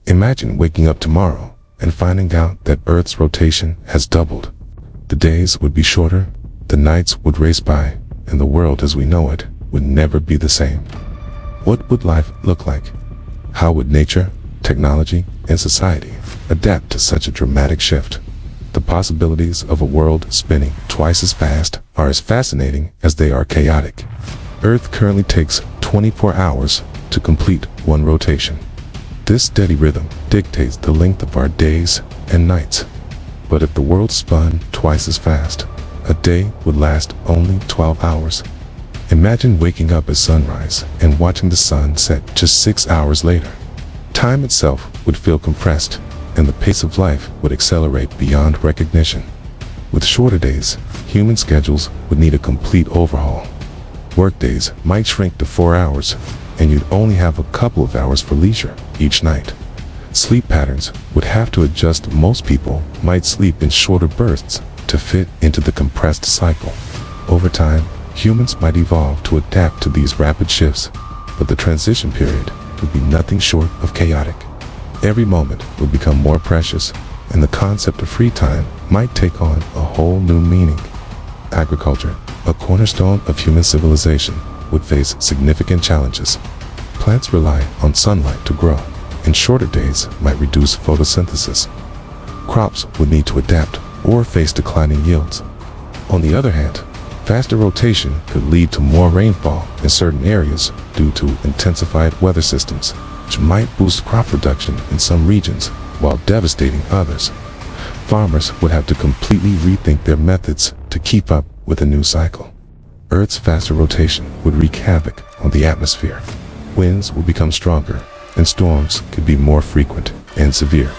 Imagine waking up tomorrow and finding out that Earth's rotation has doubled. The days would be shorter, the nights would race by, and the world as we know it would never be the same. What would life look like? How would nature, technology, and society adapt to such a dramatic shift? The possibilities of a world spinning twice as fast are as fascinating as they are chaotic. Earth currently takes 24 hours to complete one rotation. This steady rhythm dictates the length of our days and nights. But if the world spun twice as fast, a day would last only 12 hours. Imagine waking up at sunrise and watching the sun set just 6 hours later. Time itself would feel compressed, and the pace of life would accelerate beyond recognition. With shorter days, human schedules would need a complete overhaul. Workdays might shrink to 4 hours, and you'd only have a couple of hours for leisure each night. Sleep patterns would have to adjust. Most people might sleep in shorter bursts to fit into the compressed cycle. Over time, humans might evolve to adapt to these rapid shifts, but the transition period would be nothing short of chaotic. Every moment would become more precious, and the concept of free time might take on a whole new meaning. Agriculture, a cornerstone of human civilization, would face significant challenges. Plants rely on sunlight to grow, and shorter days might reduce photosynthesis. Crops would need to adapt or face declining yields. On the other hand, faster rotation could lead to more rainfall in certain areas due to intensified weather systems, which might boost crop production in some regions while devastating others. Farmers would have to completely rethink their methods to keep up with the new cycle. Earth's faster rotation would wreak havoc on the atmosphere. Winds would become stronger, and storms could be more frequent and severe.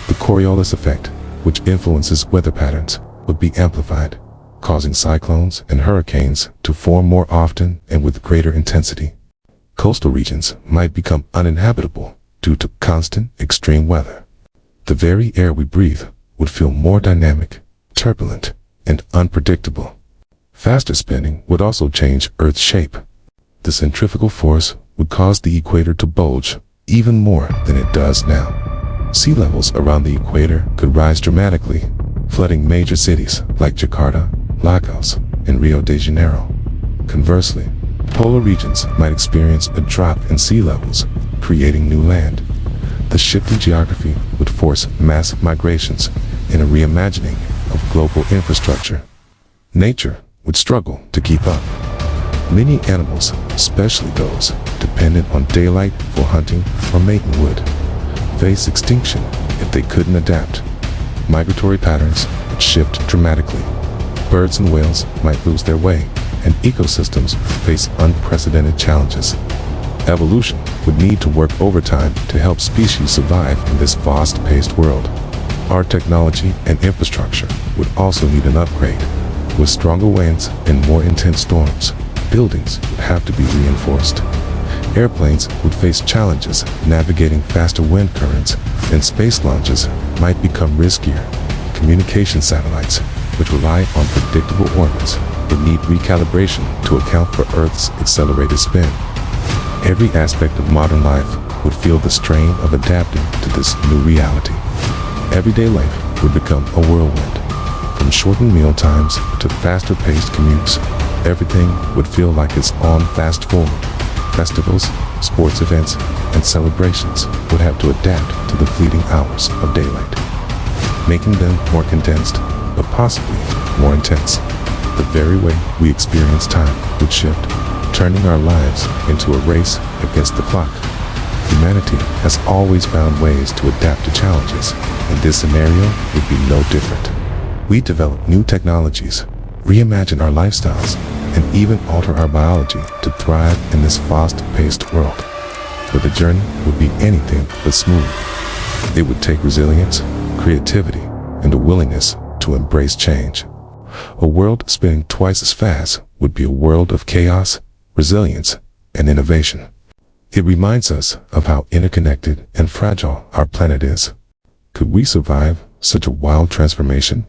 The Coriolis effect, which influences weather patterns, would be amplified, causing cyclones and hurricanes to form more often and with greater intensity. Coastal regions might become uninhabitable due to constant extreme weather. The very air we breathe would feel more dynamic, turbulent, and unpredictable. Faster spinning would also change Earth's shape. The centrifugal force would cause the equator to bulge even more than it does now. Sea levels around the equator could rise dramatically, flooding major cities like Jakarta, Lagos, and Rio de Janeiro. Conversely, polar regions might experience a drop in sea levels, creating new land. The shifting geography would force mass migrations and a reimagining of global infrastructure. Nature would struggle to keep up. Many animals, especially those dependent on daylight for hunting or mating, would face extinction if they couldn't adapt. Migratory patterns would shift dramatically. Birds and whales might lose their way, and ecosystems face unprecedented challenges. Evolution would need to work overtime to help species survive in this fast-paced world. Our technology and infrastructure would also need an upgrade. With stronger winds and more intense storms, buildings would have to be reinforced. Airplanes would face challenges navigating faster wind currents, and space launches might become riskier. Communication satellites, which rely on predictable orbits, would need recalibration to account for Earth's accelerated spin. Every aspect of modern life would feel the strain of adapting to this new reality. Everyday life would become a whirlwind. From shortened meal times to faster-paced commutes, everything would feel like it's on fast forward. Festivals, sports events, and celebrations would have to adapt to the fleeting hours of daylight, making them more condensed, but possibly more intense. The very way we experience time would shift, turning our lives into a race against the clock. Humanity has always found ways to adapt to challenges, and this scenario would be no different. We develop new technologies, reimagine our lifestyles, and even alter our biology to thrive in this fast-paced world. But the journey would be anything but smooth. It would take resilience, creativity, and a willingness to embrace change. A world spinning twice as fast would be a world of chaos, resilience, and innovation. It reminds us of how interconnected and fragile our planet is. Could we survive such a wild transformation?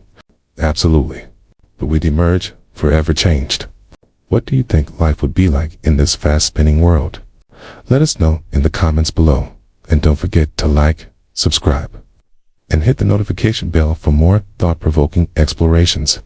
Absolutely. But we'd emerge forever changed. What do you think life would be like in this fast-spinning world? Let us know in the comments below. And don't forget to like, subscribe, and hit the notification bell for more thought-provoking explorations.